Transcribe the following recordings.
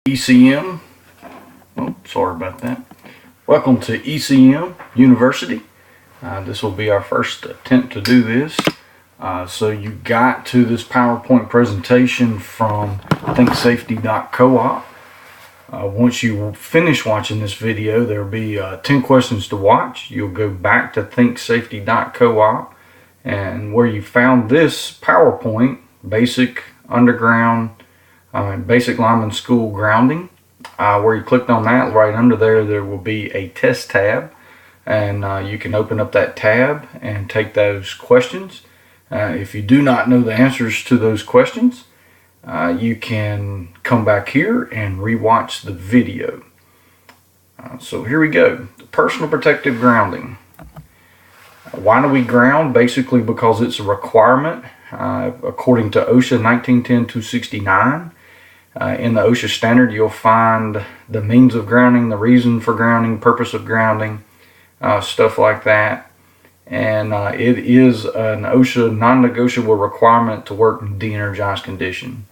ECM. Oh, sorry about that. Welcome to ECM University. This will be our first attempt to do this. So you got to this PowerPoint presentation from thinksafety.coop. Once you finish watching this video, there will be 10 questions to watch. You'll go back to thinksafety.coop, and where you found this PowerPoint, basic underground basic lineman school grounding, where you clicked on that, right under there will be a test tab, and you can open up that tab and take those questions. If you do not know the answers to those questions, you can come back here and rewatch the video. So here we go. Personal protective grounding. Why do we ground? Basically because it's a requirement according to OSHA 1910-269. In the OSHA standard, you'll find the means of grounding, the reason for grounding, purpose of grounding, stuff like that. And it is an OSHA non-negotiable requirement to work in de-energized condition.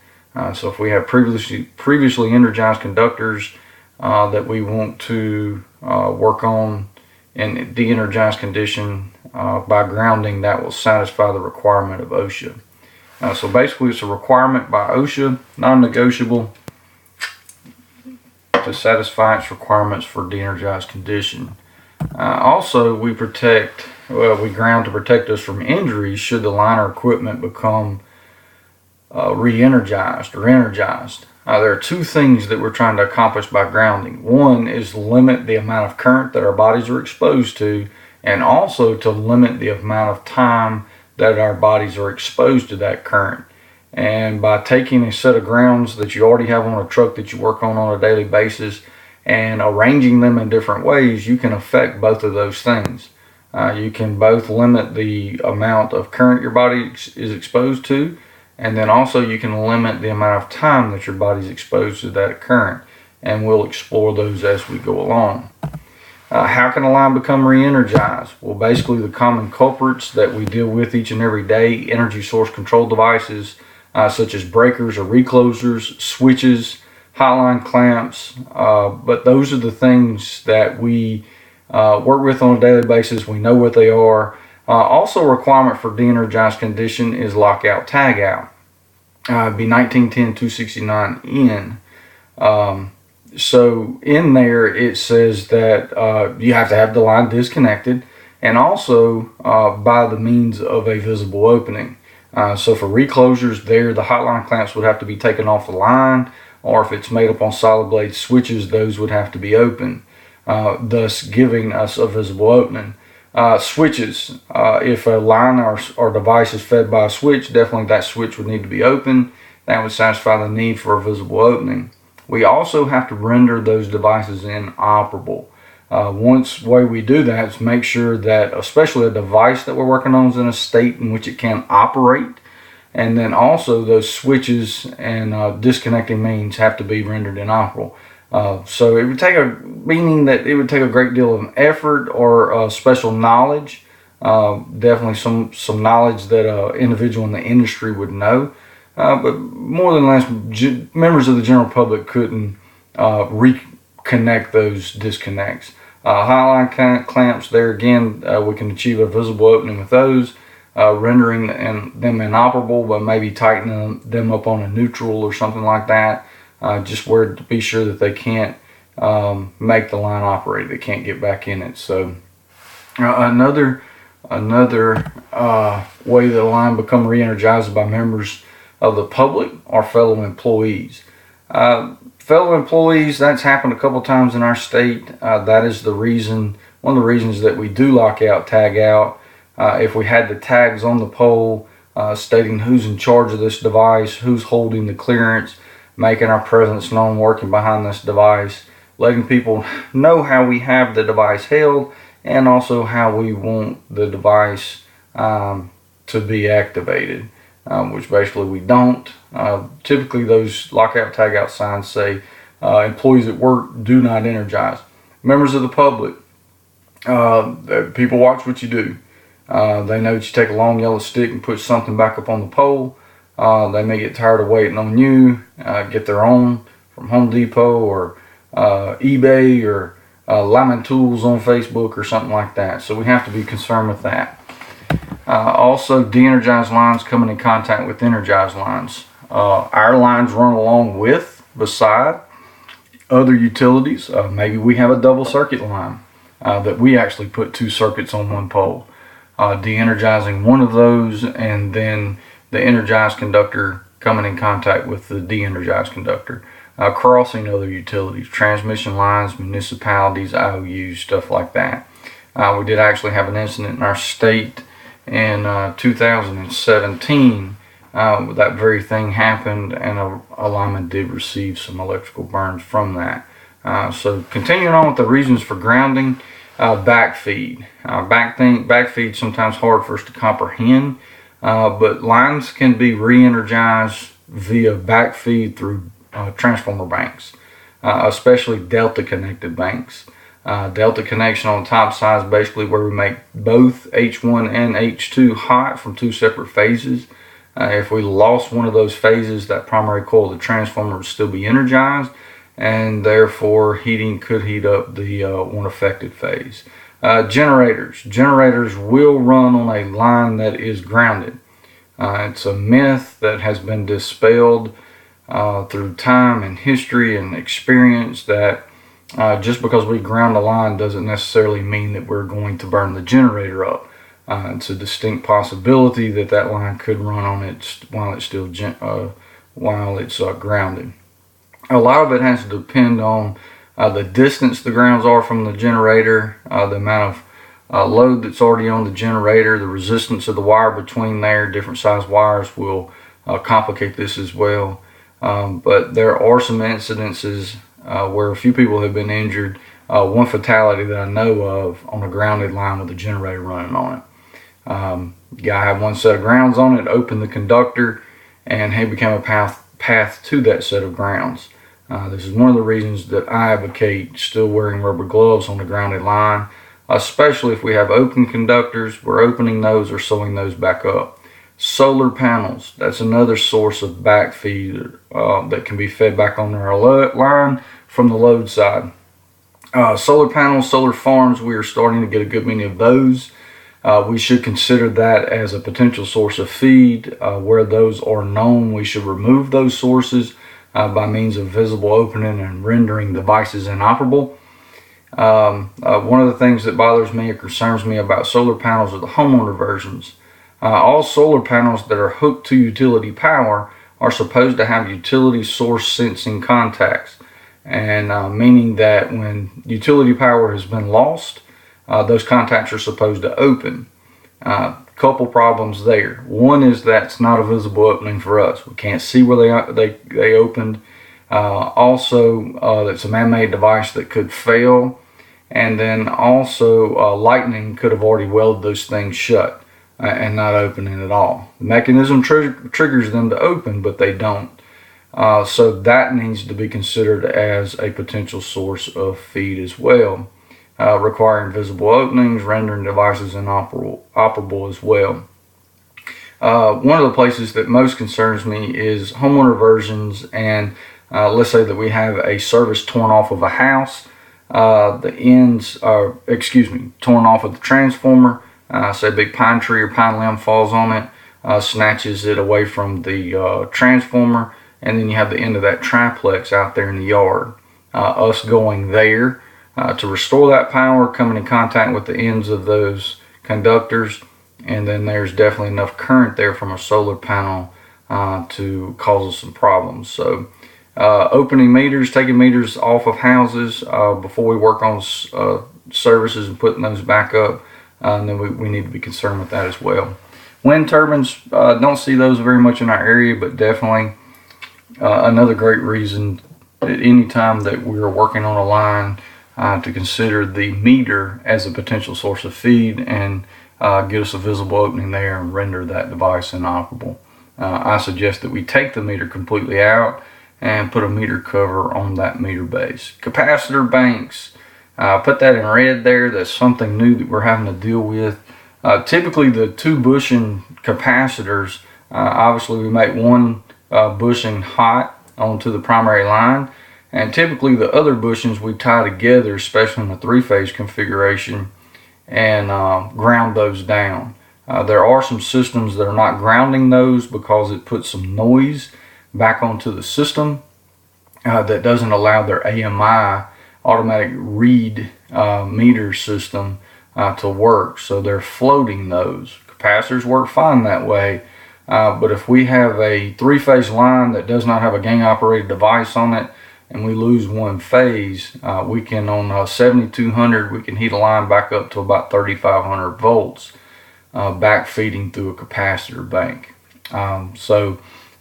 So if we have previously energized conductors that we want to work on in de-energized condition by grounding, that will satisfy the requirement of OSHA. So basically it's a requirement by OSHA, non-negotiable, to satisfy its requirements for de-energized condition. Also we ground to protect us from injuries should the line or equipment become re-energized or energized. There are two things that we're trying to accomplish by grounding. One is to limit the amount of current that our bodies are exposed to, and also to limit the amount of time that our bodies are exposed to that current. And by taking a set of grounds that you already have on a truck that you work on a daily basis and arranging them in different ways, you can affect both of those things. You can both limit the amount of current your body is exposed to, and then also you can limit the amount of time that your body is exposed to that current. And we'll explore those as we go along. How can a line become re-energized? Well, basically the common culprits that we deal with each and every day, energy source control devices such as breakers or reclosers, switches, hotline clamps, but those are the things that we work with on a daily basis. We know what they are. Also a requirement for de-energized condition is lockout tagout. It'd be 1910-269N. So in there it says that you have to have the line disconnected, and also by the means of a visible opening. So for reclosures there, the hotline clamps would have to be taken off the line, or if it's made up on solid blade switches, those would have to be open, thus giving us a visible opening. Switches, if a line or device is fed by a switch, definitely that switch would need to be open. That would satisfy the need for a visible opening. We also have to render those devices inoperable. One way we do that is make sure that especially a device that we're working on is in a state in which it can operate, and then also those switches and disconnecting means have to be rendered inoperable. So it would take a great deal of effort or special knowledge, definitely some knowledge that an individual in the industry would know. But more than less, members of the general public couldn't reconnect those disconnects. Hotline clamps, there again, we can achieve a visible opening with those, rendering them inoperable, but maybe tightening them up on a neutral or something like that, just where to be sure that they can't make the line operate, they can't get back in it. So another way that a line become re-energized by members of the public or fellow employees. Fellow employees, that's happened a couple times in our state. That is one of the reasons that we do lockout, tag out. If we had the tags on the pole stating who's in charge of this device, who's holding the clearance, making our presence known, working behind this device, letting people know how we have the device held, and also how we want the device to be activated. Which basically we don't. Typically those lockout tagout signs say employees at work do not energize. Members of the public, people watch what you do. They know that you take a long yellow stick and put something back up on the pole. They may get tired of waiting on you, get their own from Home Depot or eBay or Lyman Tools on Facebook or something like that. So we have to be concerned with that. Also, de-energized lines coming in contact with energized lines. Our lines run along with, beside other utilities. Maybe we have a double circuit line that we actually put 2 circuits on one pole. De-energizing one of those, and then the energized conductor coming in contact with the de-energized conductor. Crossing other utilities, transmission lines, municipalities, IOUs, stuff like that. We did actually have an incident in our state in 2017. That very thing happened, and a lineman did receive some electrical burns from that. So continuing on with the reasons for grounding, backfeed. Backfeed sometimes hard for us to comprehend, but lines can be re-energized via backfeed through transformer banks, especially delta connected banks. Delta connection on the top side is basically where we make both H1 and H2 hot from 2 separate phases. If we lost one of those phases, that primary coil of the transformer would still be energized, and therefore heating could heat up the one affected phase. Generators will run on a line that is grounded. It's a myth that has been dispelled through time and history and experience that just because we ground a line doesn't necessarily mean that we're going to burn the generator up. It's a distinct possibility that that line could run on it while it's still grounded. A lot of it has to depend on the distance the grounds are from the generator, the amount of load that's already on the generator, the resistance of the wire between there. Different size wires will complicate this as well. But there are some incidences where a few people have been injured. One fatality that I know of on a grounded line with a generator running on it. Guy had one set of grounds on it, opened the conductor, and he became a path to that set of grounds. This is one of the reasons that I advocate still wearing rubber gloves on the grounded line, especially if we have open conductors. We're opening those or sewing those back up. Solar panels, that's another source of backfeed that can be fed back on our line from the load side. Solar panels, solar farms, we are starting to get a good many of those. We should consider that as a potential source of feed. Where those are known, we should remove those sources by means of visible opening and rendering devices inoperable. One of the things that bothers me or concerns me about solar panels are the homeowner versions. All solar panels that are hooked to utility power are supposed to have utility source sensing contacts, and meaning that when utility power has been lost, those contacts are supposed to open. Couple problems there. One is that's not a visible opening for us. We can't see where they opened. Also, it's a man-made device that could fail, and then also lightning could have already welded those things shut and not opening at all. The mechanism triggers them to open, but they don't. So that needs to be considered as a potential source of feed as well. Requiring visible openings, rendering devices inoperable as well. One of the places that most concerns me is homeowner versions, and let's say that we have a service torn off of a house. The ends are, torn off of the transformer. Say a big pine tree or pine limb falls on it, snatches it away from the transformer, and then you have the end of that triplex out there in the yard. Us going there to restore that power, coming in contact with the ends of those conductors, and then there's definitely enough current there from a solar panel to cause us some problems. So opening meters, taking meters off of houses before we work on services and putting those back up, and then we need to be concerned with that as well. Wind turbines, don't see those very much in our area, but definitely another great reason at any time that we're working on a line to consider the meter as a potential source of feed and get us a visible opening there and render that device inoperable. I suggest that we take the meter completely out and put a meter cover on that meter base. Capacitor banks, put that in red there. That's something new that we're having to deal with. Typically the 2 bushing capacitors, obviously we make one bushing hot onto the primary line, And typically the other bushings we tie together, especially in the three-phase configuration, and ground those down. There are some systems that are not grounding those because it puts some noise back onto the system that doesn't allow their AMI, automatic read meter system, to work. So they're floating those. Capacitors work fine that way, but if we have a three-phase line that does not have a gang operated device on it and we lose one phase, we can, on 7200, we can heat a line back up to about 3500 volts, back feeding through a capacitor bank.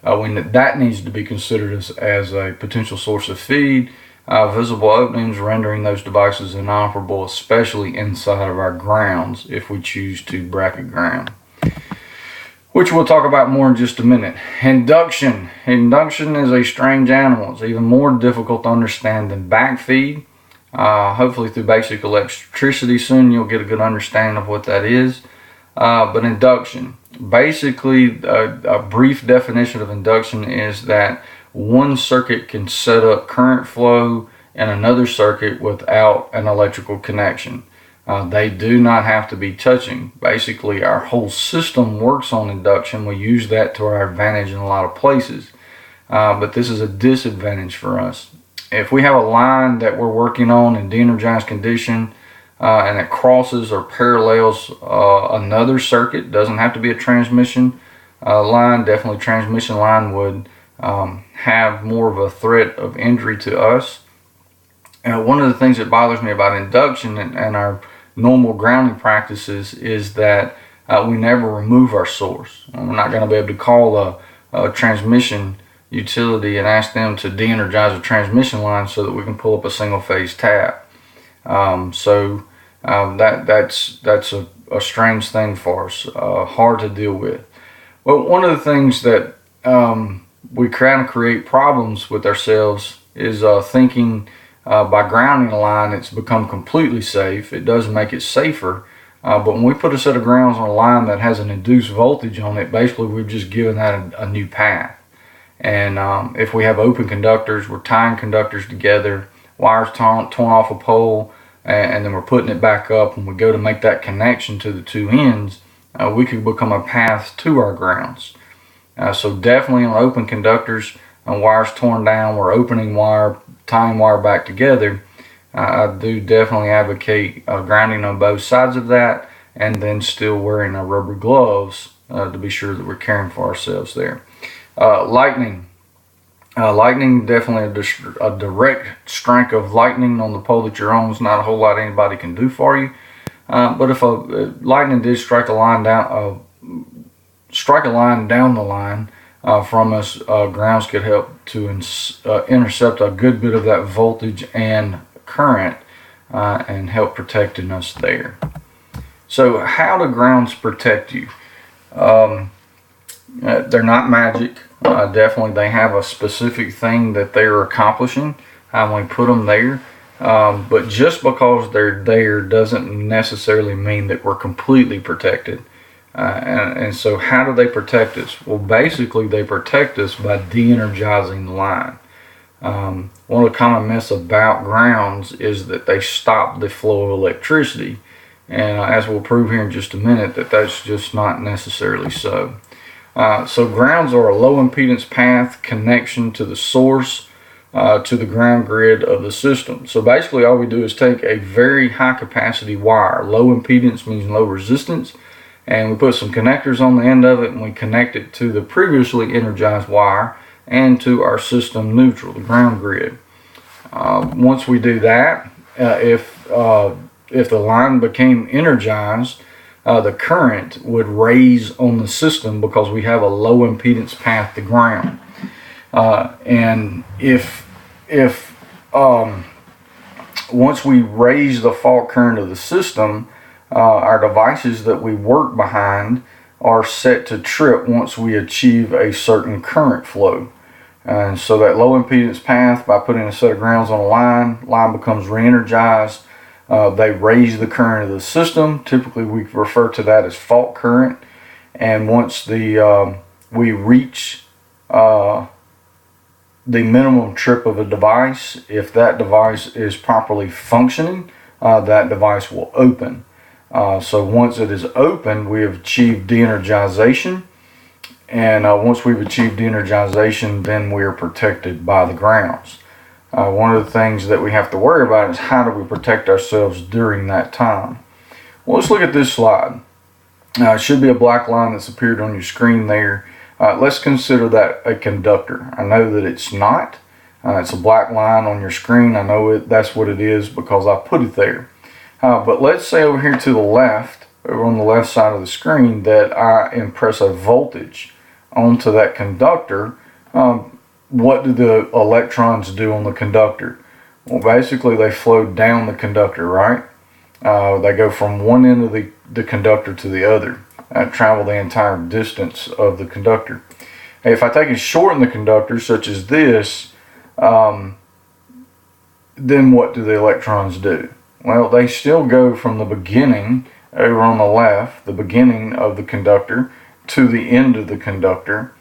When that needs to be considered as a potential source of feed. Visible openings rendering those devices inoperable, especially inside of our grounds if we choose to bracket ground, which we'll talk about more in just a minute. Induction. Induction is a strange animal. It's even more difficult to understand than backfeed. Hopefully through basic electricity soon you'll get a good understanding of what that is. But induction, basically a brief definition of induction is that one circuit can set up current flow in another circuit without an electrical connection. They do not have to be touching. Basically, our whole system works on induction. We use that to our advantage in a lot of places. But this is a disadvantage for us. If we have a line that we're working on in de-energized condition and it crosses or parallels another circuit, doesn't have to be a transmission line. Definitely transmission line would have more of a threat of injury to us. One of the things that bothers me about induction and our normal grounding practices is that we never remove our source. We're not going to be able to call a transmission utility and ask them to de-energize a transmission line so that we can pull up a single phase tap. That's a strange thing for us, hard to deal with. Well, one of the things that we kind of create problems with ourselves is thinking by grounding a line it's become completely safe. It does make it safer, but when we put a set of grounds on a line that has an induced voltage on it, basically we've just given that a new path. And if we have open conductors, we're tying conductors together, wires torn off a pole, and then we're putting it back up, and we go to make that connection to the two ends, we could become a path to our grounds. So definitely on open conductors and wires torn down, we're opening wire, tying wire back together. I do definitely advocate grounding on both sides of that, and then still wearing our rubber gloves to be sure that we're caring for ourselves there. Lightning. Lightning, definitely a direct strike of lightning on the pole that you're on is not a whole lot anybody can do for you. But if lightning did strike a line down, the line from us, grounds could help to intercept a good bit of that voltage and current and help protecting us there. So how do grounds protect you? They're not magic. Definitely they have a specific thing that they're accomplishing when we put them there. But just because they're there doesn't necessarily mean that we're completely protected. And so how do they protect us? Well, basically they protect us by de-energizing the line. One of the common myths about grounds is that they stop the flow of electricity. And as we'll prove here in just a minute, that's just not necessarily so. So grounds are a low impedance path connection to the source, to the ground grid of the system. So basically all we do is take a very high capacity wire. Low impedance means low resistance. And we put some connectors on the end of it, and we connect it to the previously energized wire and to our system neutral, the ground grid. Once we do that, if the line became energized, the current would raise on the system because we have a low impedance path to ground. And if once we raise the fault current of the system, our devices that we work behind are set to trip once we achieve a certain current flow. And so that low impedance path, by putting a set of grounds on a line becomes re-energized. They raise the current of the system. Typically we refer to that as fault current. And once we reach the the minimum trip of a device. If that device is properly functioning, that device will open. So once it is open, we have achieved de-energization. And once we've achieved de-energization, then we are protected by the grounds. One of the things that we have to worry about is how do we protect ourselves during that time. Well, let's look at this slide. It should be a black line that's appeared on your screen there. Let's consider that a conductor. I know that it's not. It's a black line on your screen. I know that's what it is because I put it there. But let's say over here to the left, over on the left side of the screen, that I impress a voltage onto that conductor. What do the electrons do on the conductor? Well, basically they flow down the conductor, right? They go from one end of the conductor to the other, travel the entire distance of the conductor. If I take and shorten the conductor, such as this, then what do the electrons do? Well, they still go from the beginning, over on the left, the beginning of the conductor, to the end of the conductor,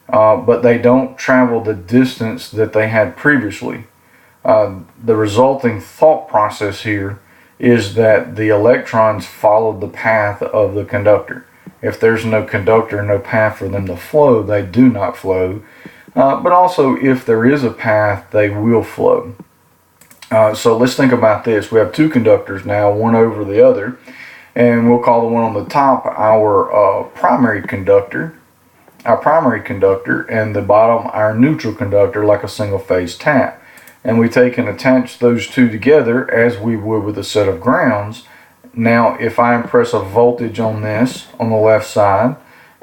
but they don't travel the distance that they had previously. The resulting thought process here is that the electrons followed the path of the conductor. If there's no conductor, no path for them to flow, they do not flow. But also, if there is a path, they will flow. So let's think about this. We have two conductors now, one over the other, and we'll call the one on the top our primary conductor, and the bottom our neutral conductor, like a single phase tap. And we take and attach those two together as we would with a set of grounds. Now, if I impress a voltage on this on the left side,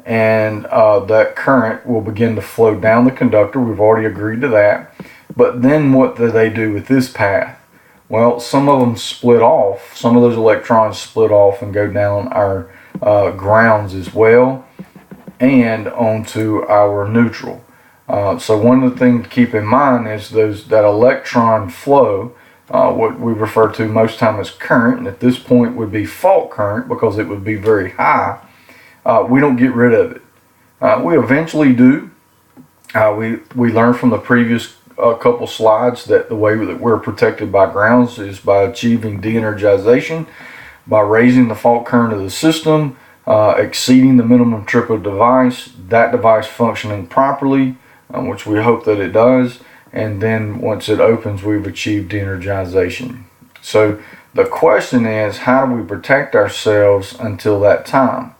and that current will begin to flow down the conductor, we've already agreed to that. But then what do they do with this path? Well, some of them split off. Some of those electrons split off and go down our grounds as well, and onto our neutral. So one of the things to keep in mind is that electron flow, what we refer to most time as current, and at this point would be fault current because it would be very high. We don't get rid of it. We eventually do. We learned from the previous couple slides that the way that we're protected by grounds is by achieving de-energization, by raising the fault current of the system, exceeding the minimum trip of device, that device functioning properly, which we hope that it does, and then once it opens, we've achieved de-energization. So the question is, how do we protect ourselves until that time?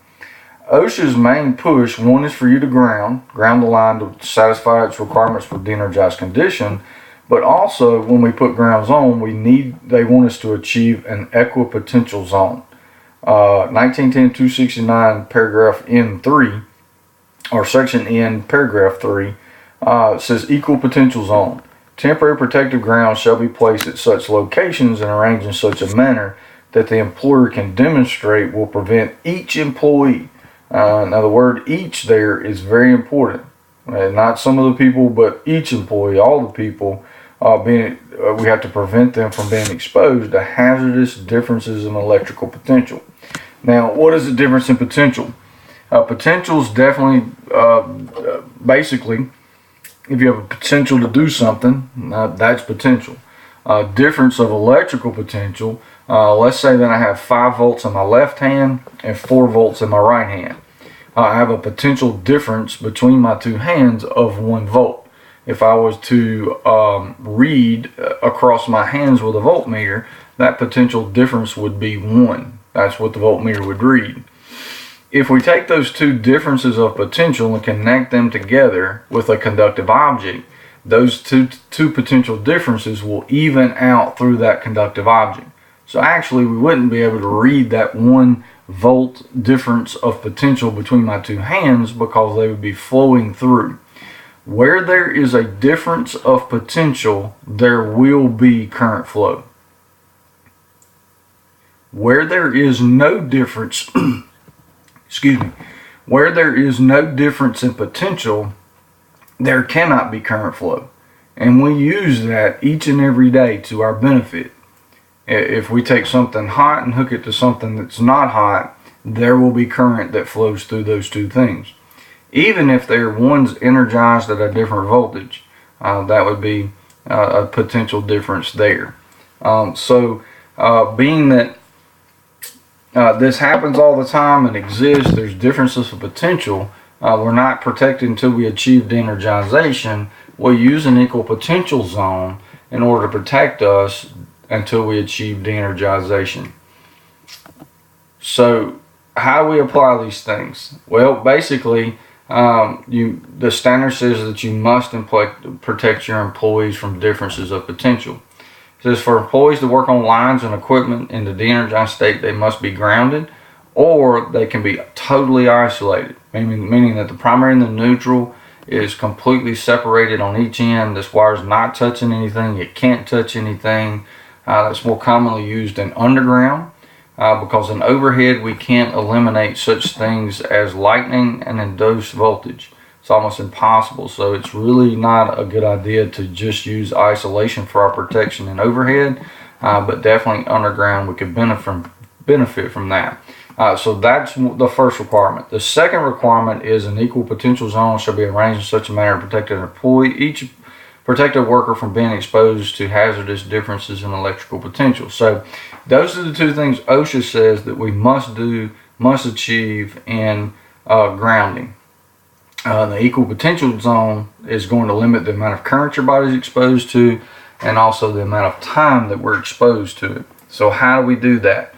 OSHA's main push, one is for you to ground the line to satisfy its requirements for de-energized condition, but also when we put grounds on, they want us to achieve an equipotential zone. 1910-269 paragraph N3, or section N paragraph 3, says equal potential zone. Temporary protective grounds shall be placed at such locations and arranged in such a manner that the employer can demonstrate will prevent each employee. Now the word each there is very important. Not some of the people, but each employee, all the people, we have to prevent them from being exposed to hazardous differences in electrical potential. Now, what is the difference in potential? Potential is definitely, basically, if you have a potential to do something, that's potential. Difference of electrical potential, let's say that I have 5 volts in my left hand and 4 volts in my right hand. I have a potential difference between my two hands of 1 volt. If I was to read across my hands with a voltmeter, that potential difference would be 1. That's what the voltmeter would read. If we take those two differences of potential and connect them together with a conductive object, those two potential differences will even out through that conductive object. So actually we wouldn't be able to read that 1 volt difference of potential between my two hands because they would be flowing through. Where there is a difference of potential, there will be current flow. Where there is no difference, where there is no difference in potential, there cannot be current flow. And we use that each and every day to our benefit. If we take something hot and hook it to something that's not hot, there will be current that flows through those two things. Even if one's energized at a different voltage. that would be a potential difference there. Being that this happens all the time and exists, there's differences of potential. We're not protected until we achieve de-energization. We'll use an equal potential zone in order to protect us until we achieve de-energization. So how do we apply these things? Well, basically, the standard says that you must protect your employees from differences of potential. It says for employees to work on lines and equipment in the de-energized state, they must be grounded, or they can be totally isolated, meaning that the primary and the neutral is completely separated on each end. This wire is not touching anything. It can't touch anything. That's more commonly used in underground, because in overhead we can't eliminate such things as lightning and induced voltage. It's almost impossible. So it's really not a good idea to just use isolation for our protection in overhead, but definitely underground we could benefit from that. So that's the first requirement. The second requirement is an equal potential zone shall be arranged in such a manner to protect an employee, each protected worker, from being exposed to hazardous differences in electrical potential. So those are the two things OSHA says that we must achieve in grounding. The equal potential zone is going to limit the amount of current your body is exposed to, and also the amount of time that we're exposed to it. So how do we do that?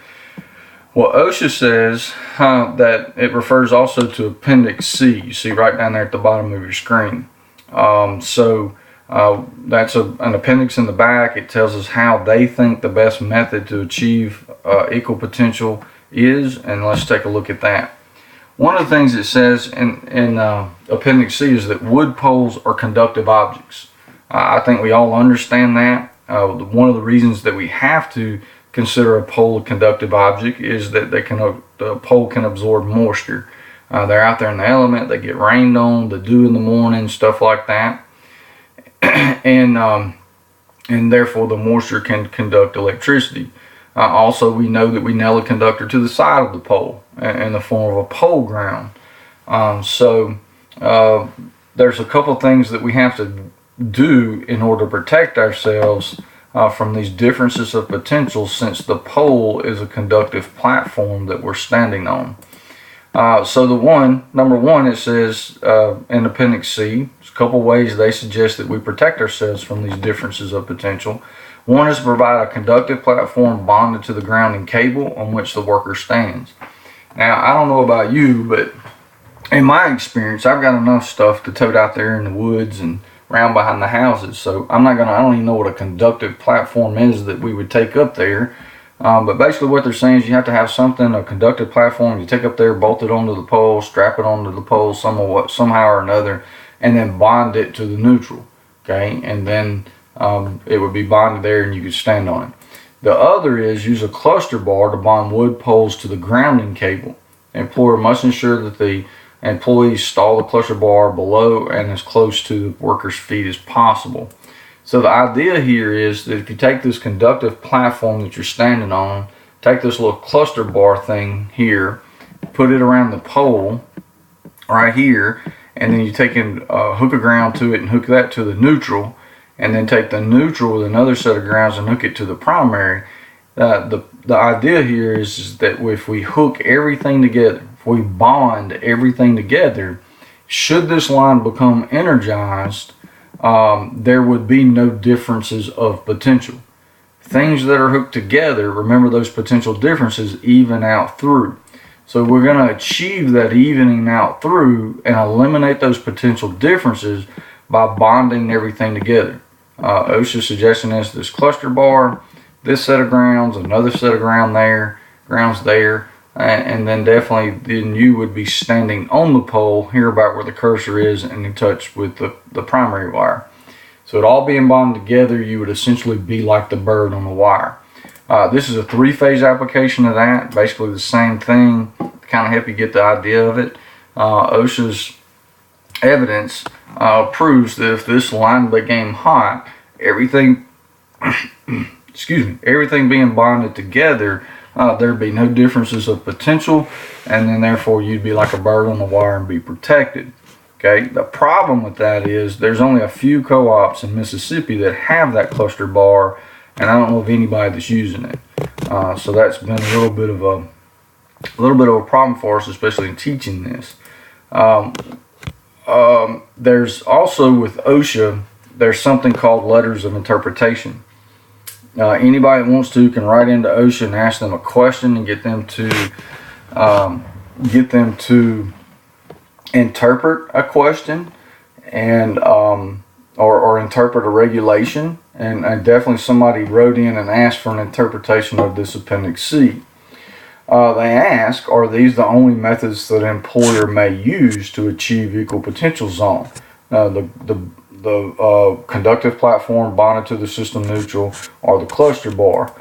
Well, OSHA says that it refers also to Appendix C. You see right down there at the bottom of your screen. That's an appendix in the back. It tells us how they think the best method to achieve equal potential is, and let's take a look at that. One of the things it says in Appendix C is that wood poles are conductive objects. I think we all understand that. One of the reasons that we have to consider a pole a conductive object is that the pole can absorb moisture. They're out there in the element, they get rained on, the dew in the morning, stuff like that. and therefore the moisture can conduct electricity. Also, we know that we nail a conductor to the side of the pole in the form of a pole ground. There's a couple things that we have to do in order to protect ourselves from these differences of potential, since the pole is a conductive platform that we're standing on. Number one, it says in Appendix C, there's a couple ways they suggest that we protect ourselves from these differences of potential. One is to provide a conductive platform bonded to the grounding cable on which the worker stands. Now, I don't know about you, but in my experience, I've got enough stuff to tote out there in the woods and around behind the houses. So I don't even know what a conductive platform is that we would take up there. But basically what they're saying is you have to have something, a conductive platform you take up there, bolt it onto the pole, strap it onto the pole somehow or another, and then bond it to the neutral. Okay, and then it would be bonded there and you could stand on it. The other is use a cluster bar to bond wood poles to the grounding cable. The employer must ensure that the employees install the cluster bar below and as close to the worker's feet as possible. So the idea here is that if you take this conductive platform that you're standing on, take this little cluster bar thing here, put it around the pole right here, and then you take and hook a ground to it and hook that to the neutral, and then take the neutral with another set of grounds and hook it to the primary. The idea here is that if we hook everything together, if we bond everything together, should this line become energized, there would be no differences of potential. Things that are hooked together, remember those potential differences even out through. So we're going to achieve that evening out through and eliminate those potential differences by bonding everything together. OSHA's suggestion is this cluster bar, this set of grounds, another set of grounds there, and then you would be standing on the pole here about where the cursor is and in touch with the primary wire. So it all being bonded together, you would essentially be like the bird on the wire. This is a three-phase application of that, basically the same thing, to kind of help you get the idea of it. OSHA's evidence proves that if this line became hot, everything being bonded together, there'd be no differences of potential, and then therefore you'd be like a bird on the wire and be protected. Okay, the problem with that is there's only a few co-ops in Mississippi that have that cluster bar, and I don't know of anybody that's using it. So that's been a little bit of a problem for us, especially in teaching this. There's also with OSHA, there's something called letters of interpretation. Anybody that wants to can write into OSHA and ask them a question and get them to interpret a question and or interpret a regulation. And definitely somebody wrote in and asked for an interpretation of this Appendix C. They ask, are these the only methods that an employer may use to achieve equal potential zone? The conductive platform bonded to the system neutral, or the cluster bar.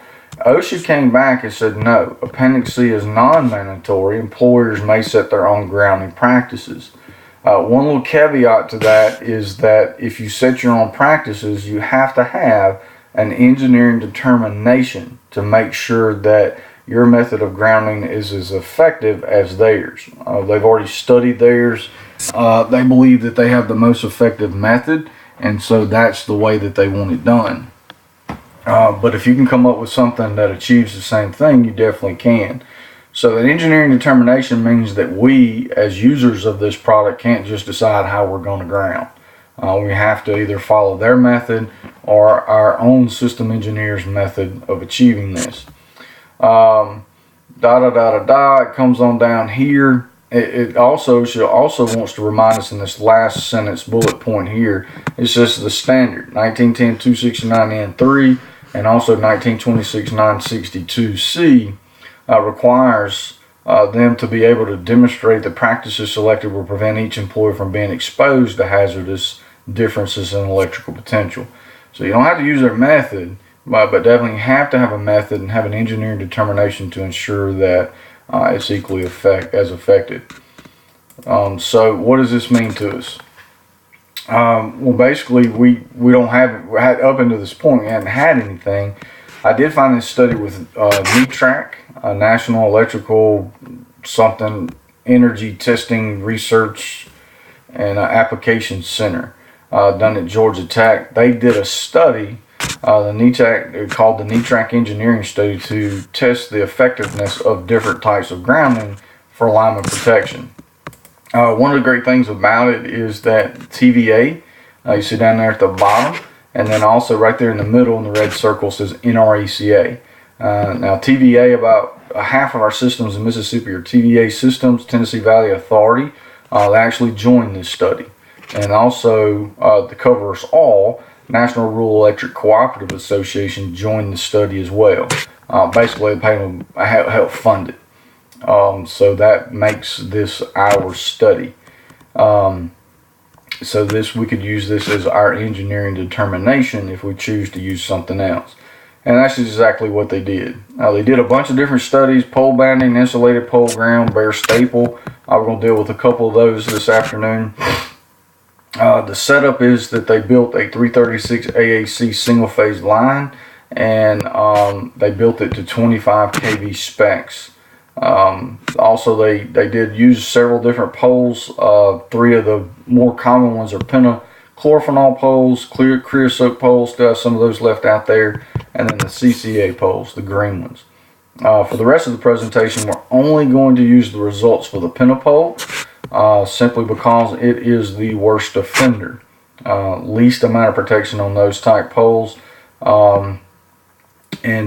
OSHA came back and said no, Appendix C is non-mandatory. Employers may set their own grounding practices. One little caveat to that is that if you set your own practices, you have to have an engineering determination to make sure that your method of grounding is as effective as theirs. They've already studied theirs. They believe that they have the most effective method, and so that's the way that they want it done. But if you can come up with something that achieves the same thing, you definitely can. So that engineering determination means that we, as users of this product, can't just decide how we're going to ground. We have to either follow their method or our own system engineer's method of achieving this. It comes on down here. It also wants to remind us in this last sentence bullet point here. It says the standard 1910-269N3 and also 1926-962C requires them to be able to demonstrate that practices selected will prevent each employer from being exposed to hazardous differences in electrical potential. So you don't have to use their method, but definitely have to have a method and have an engineering determination to ensure that it's equally as effective. So what does this mean to us? Well, basically, we don't have, up until this point, we hadn't had anything. I did find this study with NETRAC, National Electrical something Energy Testing Research and Application Center, done at Georgia Tech. They did a study, called the NETRAC Engineering Study, to test the effectiveness of different types of grounding for lineman protection. One of the great things about it is that TVA, you see down there at the bottom, and then also right there in the middle in the red circle says NRECA. Now TVA, about half of our systems in Mississippi are TVA systems. Tennessee Valley Authority, they actually joined this study. And also to cover us all, National Rural Electric Cooperative Association joined the study as well. Basically they pay them, help fund it. So that makes this our study. So we could use this as our engineering determination if we choose to use something else. And that's exactly what they did. They did a bunch of different studies: pole banding, insulated pole ground, bare staple. We're going to deal with a couple of those this afternoon. The setup is that they built a 336 AAC single phase line, and they built it to 25 kV specs. Also they did use several different poles. Three of the more common ones are pentachlorophenol poles, clear creosote poles, still have some of those left out there, and then the CCA poles, the green ones. For the rest of the presentation, we're only going to use the results for the pentapole, simply because it is the worst offender. Least amount of protection on those type poles, and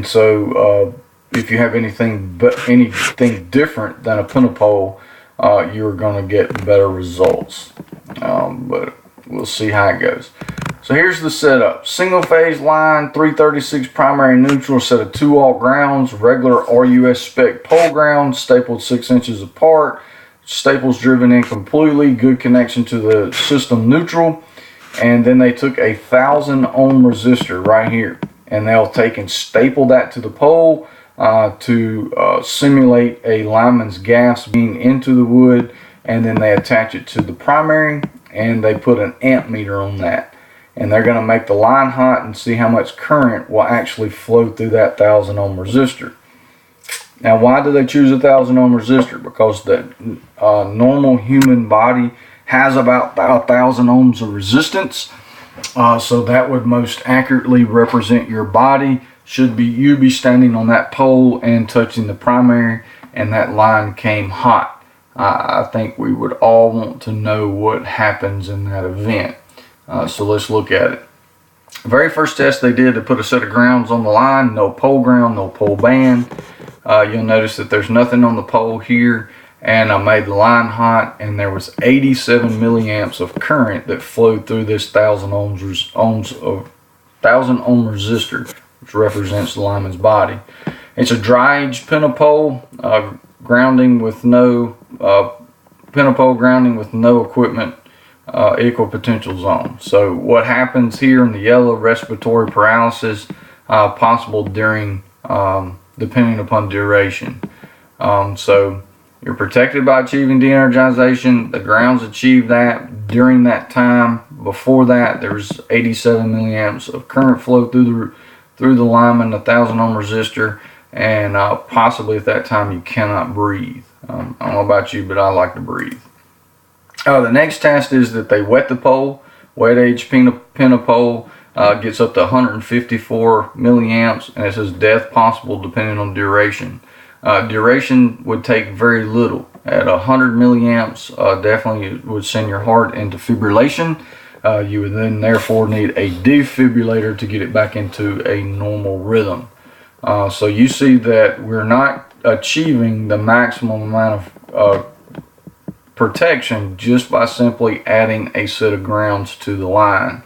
so if you have anything different than a pentapole, you're going to get better results. But we'll see how it goes. So here's the setup: single phase line, 336 primary neutral, set of 2 alt grounds, regular RUS spec pole ground, stapled 6 inches apart, staples driven in completely, good connection to the system neutral. And then they took a 1,000 ohm resistor right here, and they'll take and staple that to the pole to simulate a lineman's gas being into the wood, and then they attach it to the primary and they put an amp meter on that, and they're going to make the line hot and see how much current will actually flow through that 1,000 ohm resistor. Now, why do they choose a 1,000 ohm resistor? Because the normal human body has about 1,000 ohms of resistance. So that would most accurately represent your body. Should be you be standing on that pole and touching the primary, and that line came hot. I think we would all want to know what happens in that event. So let's look at it. Very first test they did, they put a set of grounds on the line, no pole ground, no pole band. You'll notice that there's nothing on the pole here, and I made the line hot, and there was 87 milliamps of current that flowed through this 1,000 ohm resistor, which represents the lineman's body. It's a dry edge pentapole, grounding with no equipment, equal potential zone. So what happens here in the yellow, respiratory paralysis, possible during, depending upon duration. So you're protected by achieving de-energization. The grounds achieve that during that time. Before that, there's 87 milliamps of current flow through the lineman, 1,000 ohm resistor, and possibly at that time you cannot breathe. I don't know about you, but I like to breathe. The next test is that they wet the pole. Wet edge pentapole gets up to 154 milliamps, and it says death possible depending on duration. Duration would take very little. At 100 milliamps, definitely would send your heart into fibrillation. You would then therefore need a defibrillator to get it back into a normal rhythm. So you see that we're not achieving the maximum amount of protection just by simply adding a set of grounds to the line.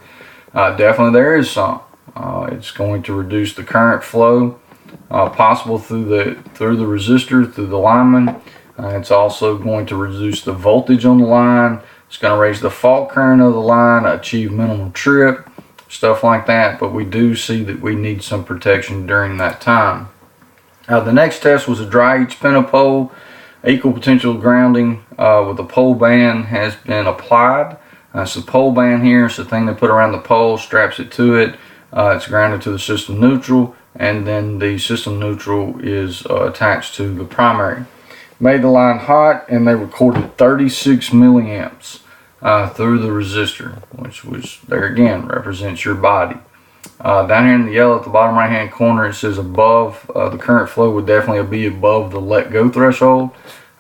Definitely there is some. It's going to reduce the current flow possible through the resistor, through the lineman. It's also going to reduce the voltage on the line. It's going to raise the fault current of the line, achieve minimal trip, stuff like that. But we do see that we need some protection during that time. The next test was a dry edge pentapole. Equal potential grounding with a pole band has been applied. It's the pole band here. It's the thing they put around the pole, straps it to it. It's grounded to the system neutral, and then the system neutral is attached to the primary. Made the line hot, and they recorded 36 milliamps through the resistor, which was, there again, represents your body. Down here in the yellow at the bottom right hand corner, it says above, the current flow would definitely be above the let go threshold.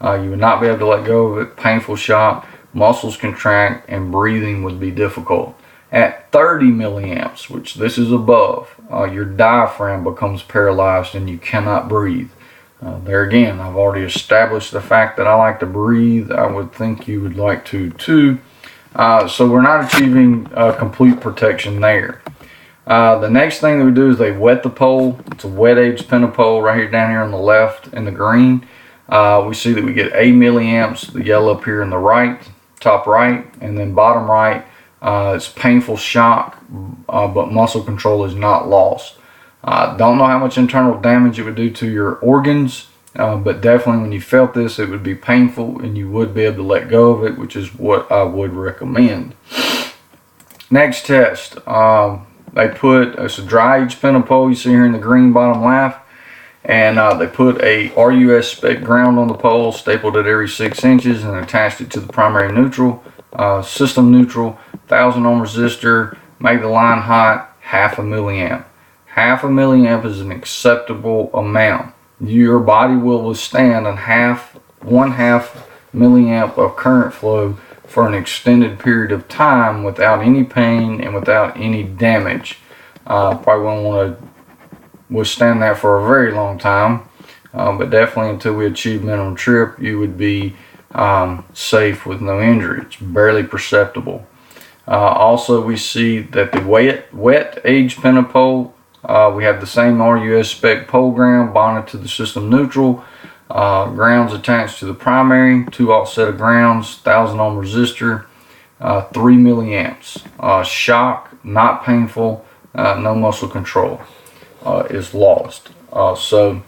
You would not be able to let go of it. Painful shock, muscles contract, and breathing would be difficult. At 30 milliamps, which this is above, your diaphragm becomes paralyzed and you cannot breathe. There again, I've already established the fact that I like to breathe. I would think you would like to too. So we're not achieving complete protection there. The next thing that we do is they wet the pole. It's a wet edge pentapole right here down here on the left in the green. We see that we get 8 milliamps, the yellow up here in the right, top right, and then bottom right. It's painful shock, but muscle control is not lost. Don't know how much internal damage it would do to your organs, but definitely when you felt this, it would be painful and you would be able to let go of it, which is what I would recommend. Next test. They put, it's a dry edge pentapole you see here in the green bottom left, and they put a RUS spec ground on the pole, stapled it every 6 inches, and attached it to the primary neutral, system neutral, 1,000 ohm resistor, made the line hot, 0.5 milliamp. 0.5 milliamp is an acceptable amount. Your body will withstand 1/2 milliamp of current flow for an extended period of time without any pain and without any damage. Probably won't want to withstand that for a very long time, but definitely until we achieve minimum trip, you would be safe with no injury. It's barely perceptible. Also, we see that the wet edge pentapole, we have the same RUS spec pole ground bonded to the system neutral. Grounds attached to the primary, 2-aught set of grounds, 1,000 ohm resistor, 3 milliamps. Shock, not painful, no muscle control is lost. So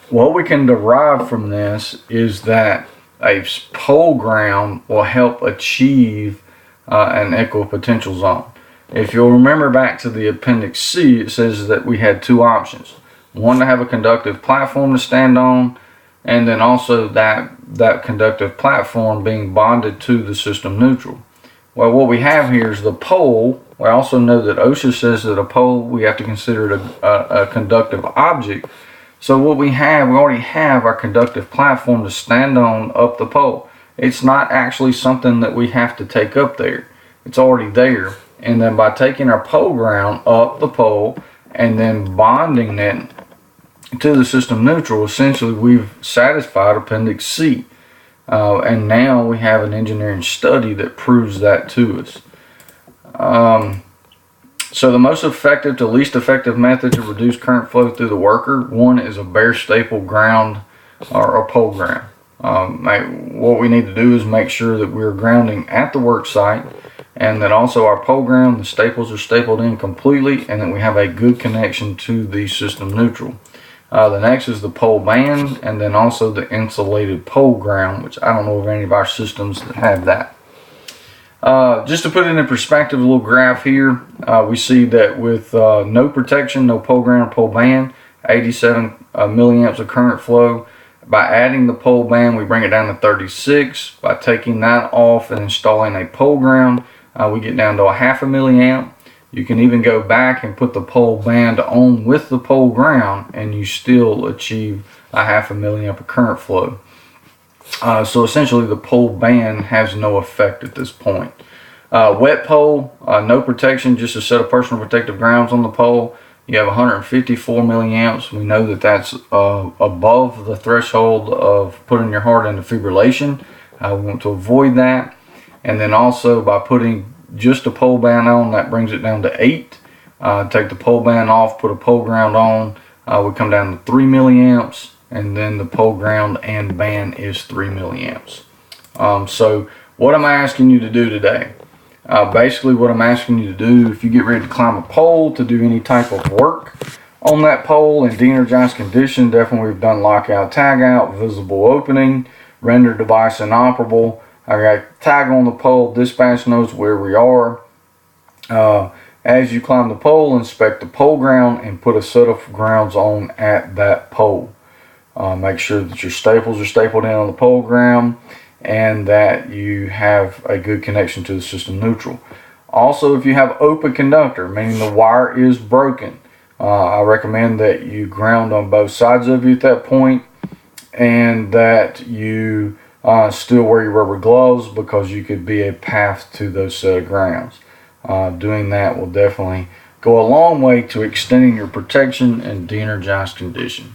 what we can derive from this is that a pole ground will help achieve an equipotential zone. If you'll remember back to the appendix C, it says that we had two options. One, to have a conductive platform to stand on, and then also that conductive platform being bonded to the system neutral. Well, what we have here is the pole. We also know that OSHA says that a pole, we have to consider it a conductive object. So what we already have our conductive platform to stand on up the pole. It's not actually something that we have to take up there. It's already there. And then by taking our pole ground up the pole and then bonding it to the system neutral, essentially we've satisfied Appendix C. And now we have an engineering study that proves that to us. So the most effective to least effective method to reduce current flow through the worker, one is a bare staple ground or a pole ground. What we need to do is make sure that we're grounding at the work site, and that also our pole ground, the staples are stapled in completely, and that we have a good connection to the system neutral. The next is the pole band, and then also the insulated pole ground, which I don't know of any of our systems that have that. Just to put it in perspective, a little graph here, we see that with no protection, no pole ground, pole band, 87 milliamps of current flow. By adding the pole band, we bring it down to 36. By taking that off and installing a pole ground, we get down to a half a milliamp. You can even go back and put the pole band on with the pole ground, and you still achieve a half a milliamp of current flow. So essentially the pole band has no effect at this point. Wet pole, no protection, just a set of personal protective grounds on the pole. You have 154 milliamps. We know that that's above the threshold of putting your heart into fibrillation. We want to avoid that. And then also by putting just a pole band on, that brings it down to 8. Take the pole band off, put a pole ground on, we come down to 3 milliamps, and then the pole ground and band is 3 milliamps. So what am I asking you to do today? Basically what I'm asking you to do, if you get ready to climb a pole to do any type of work on that pole in de-energized condition, definitely we've done lockout, tag out, visible opening, render device inoperable. I got tag on the pole, dispatch knows where we are. As you climb the pole, inspect the pole ground and put a set of grounds on at that pole. Make sure that your staples are stapled in on the pole ground and that you have a good connection to the system neutral. Also, if you have open conductor, meaning the wire is broken, I recommend that you ground on both sides of you at that point, and that you still wear your rubber gloves, because you could be a path to those set of grounds. Doing that will definitely go a long way to extending your protection in de-energized condition.